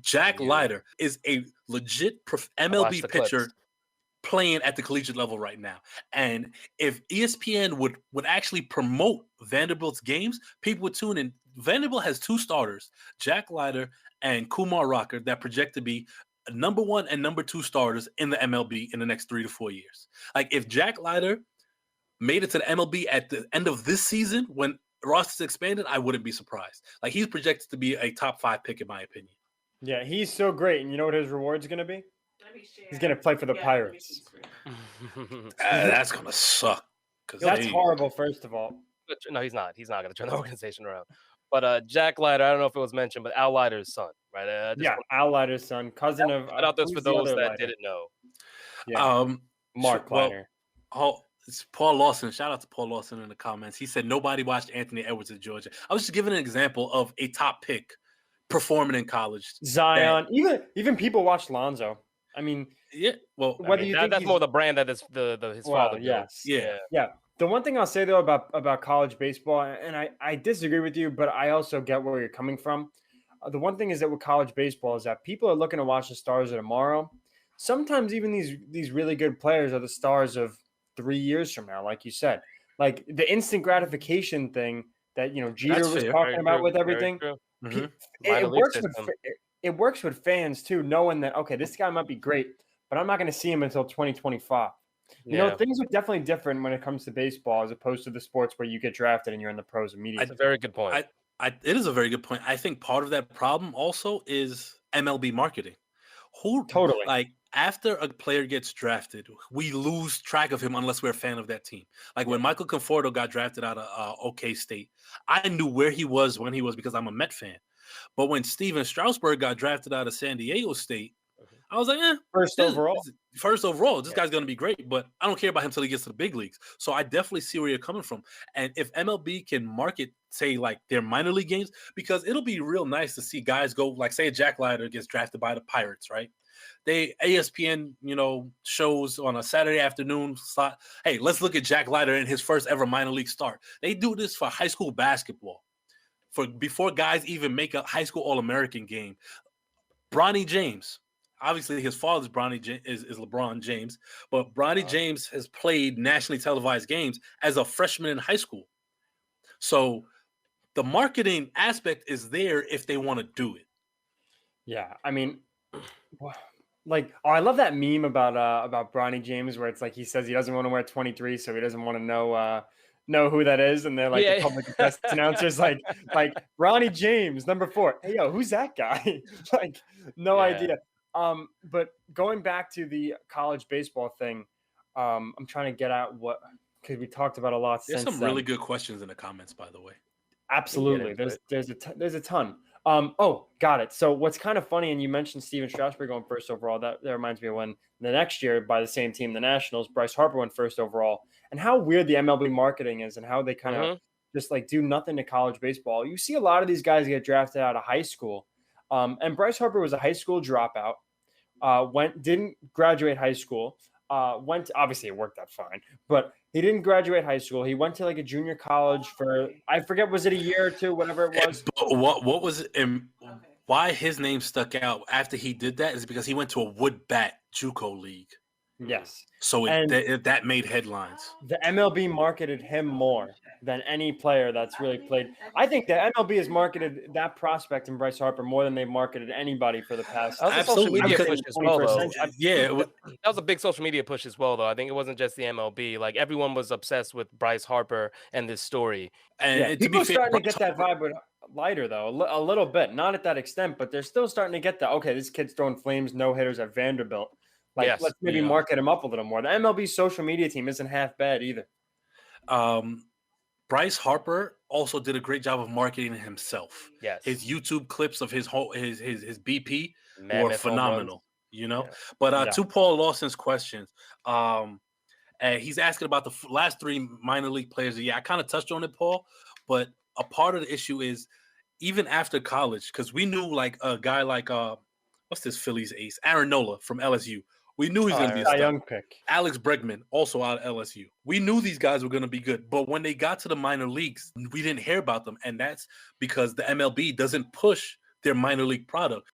Jack Leiter is a legit MLB pitcher playing at the collegiate level right now. And if ESPN would actually promote Vanderbilt's games, people would tune in. Vanderbilt has 2 starters, Jack Leiter and Kumar Rocker, that project to be number 1 and number 2 starters in the MLB in the next 3 to 4 years. Like, if Jack Leiter made it to the MLB at the end of this season when rosters expanded, I wouldn't be surprised. Like, he's projected to be a top 5 pick in my opinion. Yeah, he's so great. And you know what his reward's going to be? He's going to play for the Pirates. That's going to suck. That's horrible, first of all. No, he's not. He's not going to turn the organization around. But Jack Leiter, I don't know if it was mentioned, but Al Leiter's son, right? Al Leiter's son, cousin of. Shout out this for those that didn't know. Yeah. Mark Leiter. It's Paul Lawson. Shout out to Paul Lawson in the comments. He said nobody watched Anthony Edwards at Georgia. I was just giving an example of a top pick performing in college. Zion. Even people watched Lonzo. I mean, yeah. Well, that's more the brand that his father. Yes. Yeah. The one thing I'll say though about college baseball, and I disagree with you, but I also get where you're coming from. The one thing is that with college baseball is that people are looking to watch the stars of tomorrow. Sometimes even these really good players are the stars of 3 years from now, like you said. Like the instant gratification thing that Jeter was talking about with everything. Mm-hmm. It works with fans too, knowing that okay, this guy might be great, but I'm not going to see him until 2025. Things are definitely different when it comes to baseball as opposed to the sports where you get drafted and you're in the pros immediately. That's a very good point. It is a very good point. I think part of that problem also is MLB marketing. Totally. Like, after a player gets drafted, we lose track of him unless we're a fan of that team. Like when Michael Conforto got drafted out of OK State, I knew where he was when he was because I'm a Met fan. But when Steven Strasburg got drafted out of San Diego State, I was like, first overall. This guy's going to be great, but I don't care about him until he gets to the big leagues. So I definitely see where you're coming from. And if MLB can market, say, like their minor league games, because it'll be real nice to see guys go, like, say, Jack Leiter gets drafted by the Pirates, right? ESPN, shows on a Saturday afternoon slot. Hey, let's look at Jack Leiter in his first ever minor league start. They do this for high school basketball, before guys even make a high school All-American game. Bronny James. Obviously, his father's is LeBron James, but Bronny James has played nationally televised games as a freshman in high school. So the marketing aspect is there if they want to do it. Yeah, I mean, I love that meme about Bronny James where it's like he says he doesn't want to wear 23, so he doesn't want to know who that is, and they're like the public address announcers like Bronny James, number 4. Hey, yo, who's that guy? No idea. But going back to the college baseball thing, I'm trying to get at because we talked about a lot. There's some really good questions in the comments, by the way. Absolutely, there's a ton. Got it. So what's kind of funny, and you mentioned Steven Strasburg going first overall. That reminds me of when the next year by the same team, the Nationals, Bryce Harper went first overall, and how weird the MLB marketing is, and how they kind of just do nothing to college baseball. You see a lot of these guys get drafted out of high school, and Bryce Harper was a high school dropout. Didn't graduate high school. Obviously it worked out fine, but he didn't graduate high school. He went to a junior college for, I forget, was it a year or two, whatever it was. What was it? Why his name stuck out after he did that is because he went to a wood bat JUCO league. Yes. So that made headlines. The MLB marketed him more than any player that's really played. I think the MLB has marketed that prospect in Bryce Harper more than they've marketed anybody for the past. That was a social media push as well, though. That was a big social media push as well, though. I think it wasn't just the MLB. Like, everyone was obsessed with Bryce Harper and this story. And people are starting to get that vibe with Leiter, though, a little bit. Not at that extent, but they're still starting to get that. Okay, this kid's throwing flames, no hitters at Vanderbilt. Let's maybe market him up a little more. The MLB social media team isn't half bad either. Bryce Harper also did a great job of marketing himself. Yes. His YouTube clips of his BP were phenomenal, But to Paul Lawson's questions, he's asking about the last 3 minor league players. Yeah, I kind of touched on it, Paul, but a part of the issue is even after college, because we knew a guy like what's this Phillies ace? Aaron Nola from LSU. We knew he was going to be a star. Young pick. Alex Bregman, also out of LSU. We knew these guys were going to be good. But when they got to the minor leagues, we didn't hear about them. And that's because the MLB doesn't push their minor league product.